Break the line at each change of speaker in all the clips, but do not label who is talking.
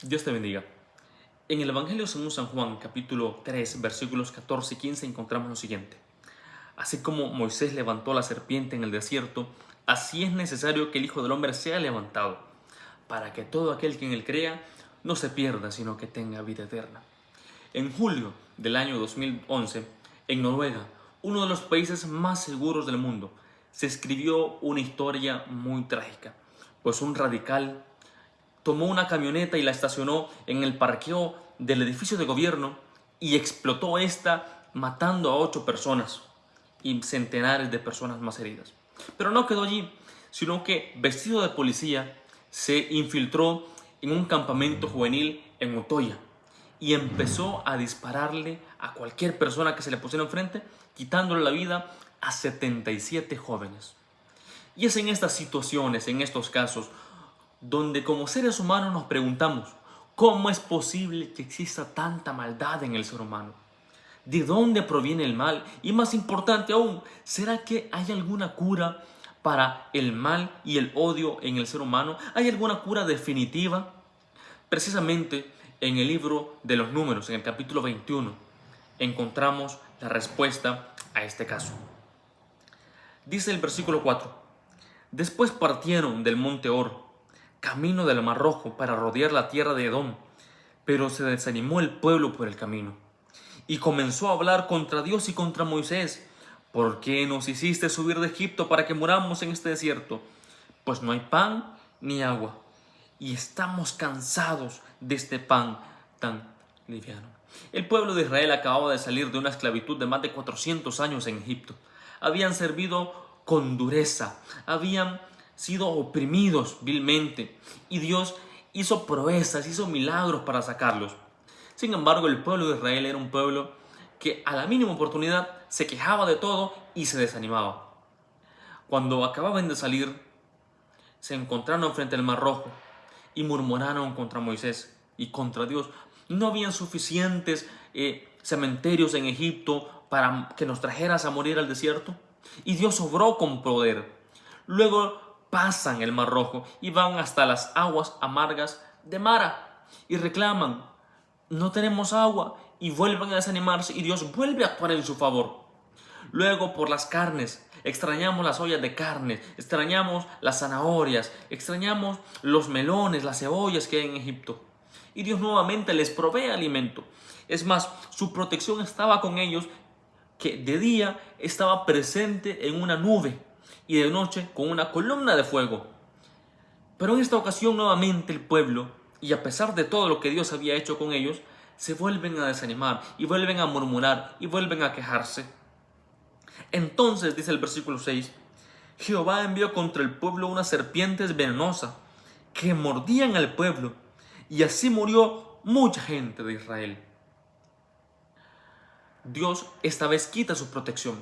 Dios te bendiga. En el Evangelio según San Juan, capítulo 3, versículos 14 y 15, encontramos lo siguiente. Así como Moisés levantó la serpiente en el desierto, así es necesario que el Hijo del Hombre sea levantado, para que todo aquel que en él crea no se pierda, sino que tenga vida eterna. En julio del año 2011, en Noruega, uno de los países más seguros del mundo, se escribió una historia muy trágica, pues un radical tomó una camioneta y la estacionó en el parqueo del edificio de gobierno y explotó esta, matando a 8 personas y centenares de personas más heridas. Pero no quedó allí, sino que, vestido de policía, se infiltró en un campamento juvenil en Utoya y empezó a dispararle a cualquier persona que se le pusiera enfrente, quitándole la vida a 77 jóvenes. Y es en estas situaciones, en estos casos, donde como seres humanos nos preguntamos, ¿cómo es posible que exista tanta maldad en el ser humano? ¿De dónde proviene el mal? Y más importante aún, ¿será que hay alguna cura para el mal y el odio en el ser humano? ¿Hay alguna cura definitiva? Precisamente en el libro de los Números, en el capítulo 21, encontramos la respuesta a este caso. Dice el versículo 4: Después partieron del monte Hor, camino del Mar Rojo, para rodear la tierra de Edom, pero se desanimó el pueblo por el camino, y comenzó a hablar contra Dios y contra Moisés. ¿Por qué nos hiciste subir de Egipto para que muramos en este desierto? Pues no hay pan ni agua, y estamos cansados de este pan tan liviano. El pueblo de Israel acababa de salir de una esclavitud de más de 400 años en Egipto. Habían servido con dureza, habían sido oprimidos vilmente, y Dios hizo proezas, hizo milagros para sacarlos. Sin embargo, el pueblo de Israel era un pueblo que a la mínima oportunidad se quejaba de todo y se desanimaba. Cuando acababan de salir, se encontraron frente al Mar Rojo y murmuraron contra Moisés y contra Dios. No habían suficientes cementerios en Egipto para que nos trajeras a morir al desierto. Y Dios obró con poder. Luego pasan el Mar Rojo y van hasta las aguas amargas de Mara y reclaman: no tenemos agua, y vuelven a desanimarse y Dios vuelve a actuar en su favor. Luego por las carnes, extrañamos las ollas de carne, extrañamos las zanahorias, extrañamos los melones, las cebollas que hay en Egipto. Y Dios nuevamente les provee alimento. Es más, su protección estaba con ellos, que de día estaba presente en una nube y de noche con una columna de fuego. Pero en esta ocasión nuevamente el pueblo, y a pesar de todo lo que Dios había hecho con ellos, se vuelven a desanimar y vuelven a murmurar y vuelven a quejarse. Entonces, dice el versículo 6, Jehová envió contra el pueblo unas serpientes venenosas que mordían al pueblo, y así murió mucha gente de Israel. Dios esta vez quita su protección.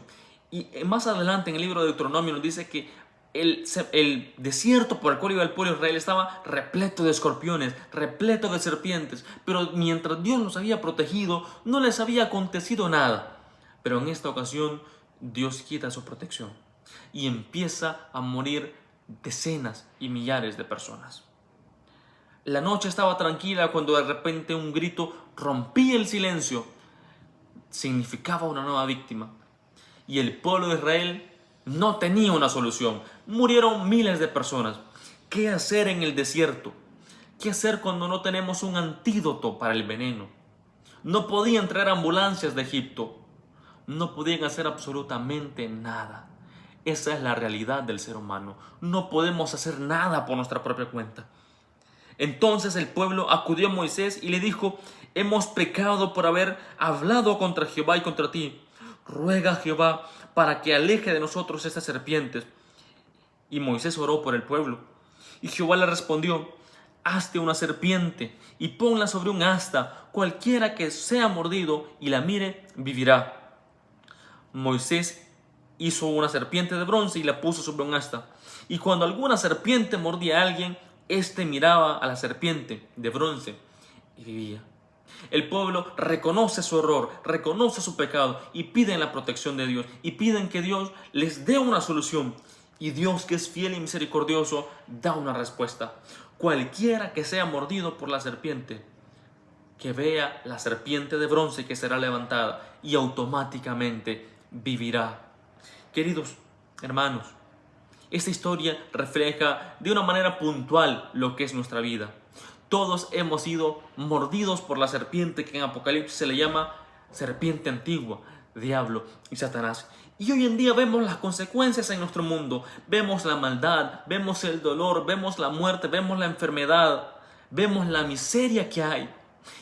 Y más adelante en el libro de Deuteronomio nos dice que el desierto por el cual iba el pueblo de Israel estaba repleto de escorpiones, repleto de serpientes. Pero mientras Dios los había protegido, no les había acontecido nada. Pero en esta ocasión, Dios quita su protección y empieza a morir decenas y millares de personas. La noche estaba tranquila cuando de repente un grito rompía el silencio. Significaba una nueva víctima. Y el pueblo de Israel no tenía una solución. Murieron miles de personas. ¿Qué hacer en el desierto? ¿Qué hacer cuando no tenemos un antídoto para el veneno? No podían traer ambulancias de Egipto. No podían hacer absolutamente nada. Esa es la realidad del ser humano. No podemos hacer nada por nuestra propia cuenta. Entonces el pueblo acudió a Moisés y le dijo: hemos pecado por haber hablado contra Jehová y contra ti. Ruega a Jehová para que aleje de nosotros estas serpientes. Y Moisés oró por el pueblo. Y Jehová le respondió: hazte una serpiente y ponla sobre un asta. Cualquiera que sea mordido y la mire, vivirá. Moisés hizo una serpiente de bronce y la puso sobre un asta. Y cuando alguna serpiente mordía a alguien, éste miraba a la serpiente de bronce y vivía. El pueblo reconoce su error, reconoce su pecado y piden la protección de Dios y piden que Dios les dé una solución. Y Dios, que es fiel y misericordioso, da una respuesta. Cualquiera que sea mordido por la serpiente, que vea la serpiente de bronce que será levantada y automáticamente vivirá. Queridos hermanos, esta historia refleja de una manera puntual lo que es nuestra vida. Todos hemos sido mordidos por la serpiente que en Apocalipsis se le llama serpiente antigua, diablo y Satanás. Y hoy en día vemos las consecuencias en nuestro mundo. Vemos la maldad, vemos el dolor, vemos la muerte, vemos la enfermedad, vemos la miseria que hay.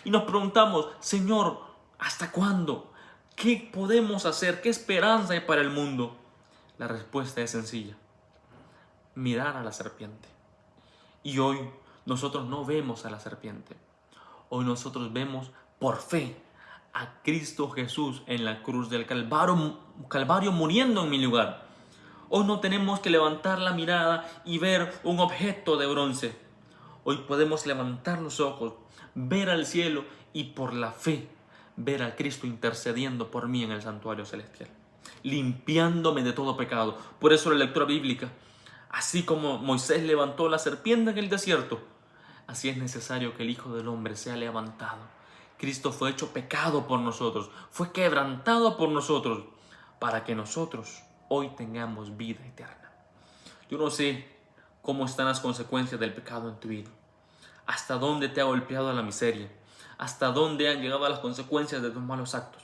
Y nos preguntamos, Señor, ¿hasta cuándo? ¿Qué podemos hacer? ¿Qué esperanza hay para el mundo? La respuesta es sencilla: mirar a la serpiente. Y hoy nosotros no vemos a la serpiente. Hoy nosotros vemos por fe a Cristo Jesús en la cruz del Calvario muriendo en mi lugar. Hoy no tenemos que levantar la mirada y ver un objeto de bronce. Hoy podemos levantar los ojos, ver al cielo y por la fe ver a Cristo intercediendo por mí en el santuario celestial, limpiándome de todo pecado. Por eso la lectura bíblica, así como Moisés levantó la serpiente en el desierto, así es necesario que el Hijo del Hombre sea levantado. Cristo fue hecho pecado por nosotros, fue quebrantado por nosotros, para que nosotros hoy tengamos vida eterna. Yo no sé cómo están las consecuencias del pecado en tu vida, hasta dónde te ha golpeado la miseria, hasta dónde han llegado las consecuencias de tus malos actos.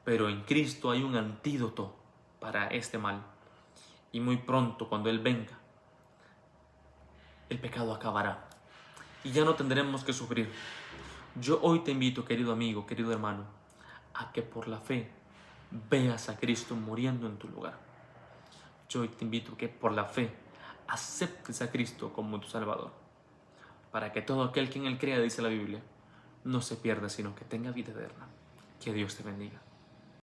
Pero en Cristo hay un antídoto para este mal. Y muy pronto, cuando Él venga, el pecado acabará y ya no tendremos que sufrir. Yo hoy te invito, querido amigo, querido hermano, a que por la fe veas a Cristo muriendo en tu lugar. Yo hoy te invito a que por la fe aceptes a Cristo como tu Salvador, para que todo aquel que en Él crea, dice la Biblia, no se pierda, sino que tenga vida eterna. Que Dios te bendiga.